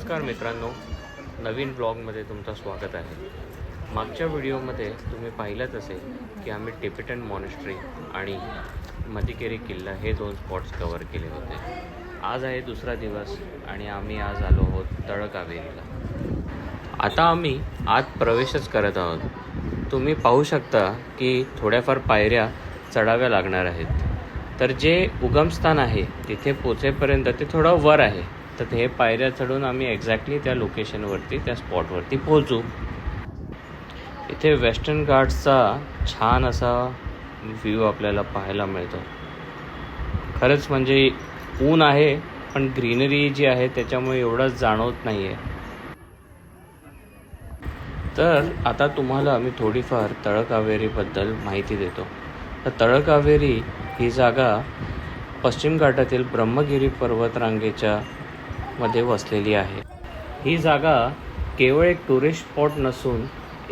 नमस्कार मित्रांनो, नवीन ब्लॉगमध्ये तुमचं स्वागत आहे. मागच्या व्हिडिओमध्ये तुम्ही पाहिलंच असेल की आम्ही टिबेटन मॉनेस्ट्री आणि मदिकेरी किल्ला हे 2 स्पॉट्स कवर केले होते. आज आहे दुसरा दिवस आणि आम्ही आज आलो आहोत तळकावेरीला. आता आम्ही आत प्रवेशच करत आहोत. तुम्ही पाहू शकता की थोड्याफार पायऱ्या चढाव्या लागणार आहेत. तर जे उगमस्थान आहे तिथे पोचेपर्यंत ते थोडं वर आहे, तर हे पायऱ्या चढून आम्ही एक्झॅक्टली त्या लोकेशनवरती त्या स्पॉटवरती पोहोचू. इथे वेस्टर्न घाट्सचा छान असा व्ह्यू आपल्याला पाहायला मिळतो. खरंच म्हणजे ऊन आहे पण ग्रीनरी जी आहे त्याच्यामुळे एवढं जाणवत नाही आहे. तर आता तुम्हाला आम्ही थोडीफार तळकावेरीबद्दल माहिती देतो. तर तळकावेरी ही जागा पश्चिम घाटातील ब्रह्मगिरी पर्वतरांगेच्या मध्ये वसलेली आहे. ही जागा केवळ एक टुरिस्ट स्पॉट नसून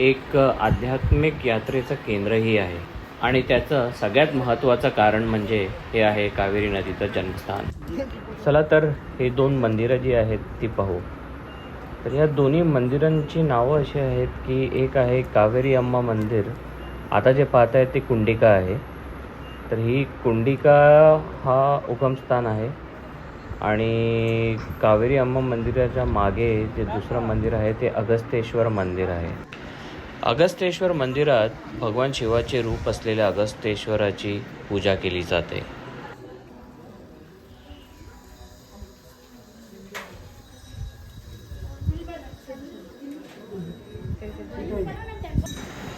एक आध्यात्मिक यात्रेचं केंद्रही आहे आणि त्याचं सगळ्यात महत्त्वाचं कारण म्हणजे हे आहे कावेरी नदीचं जन्मस्थान. चला तर हे 2 मंदिरं जी आहेत ती पाहू. तर या दोन्ही मंदिरांची नावं अशी आहेत की एक आहे कावेरी अम्मा मंदिर, आता जे पाहत आहे ते कुंडिका आहे. तर ही कुंडिका हा उगमस्थान आहे आणि कावेरी अम्मा मंदिराच्या मागे जे दुसरं मंदिर आहे ते अगस्तेश्वर मंदिर आहे. अगस्तेश्वर मंदिरात भगवान शिवाचे रूप असलेल्या अगस्तेश्वराची पूजा केली जाते.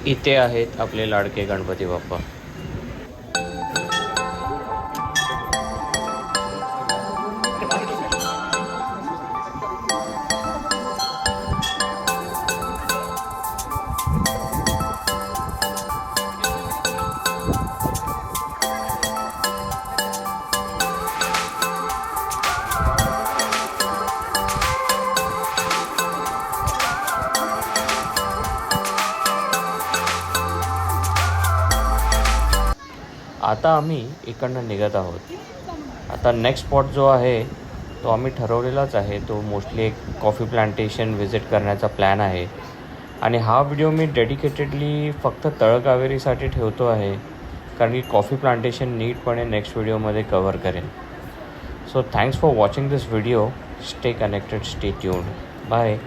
इथे आहेत आपले लाडके गणपती बाप्पा. आता आम्ही इकडनं निघत आहोत. आता नेक्स्ट स्पॉट जो आहे तो आम्ही ठरवलेलाच आहे. तो मोस्टली एक कॉफी प्लांटेशन व्हिजिट करण्याचा प्लॅन आहे आणि हा व्हिडिओ मी डेडिकेटेडली फक्त तळकावेरीसाठी ठेवतो आहे, कारण की कॉफी प्लांटेशन नीटपणे नेक्स्ट व्हिडिओमध्ये कवर करेन. So thanks for watching this video. Stay connected, stay tuned. Bye.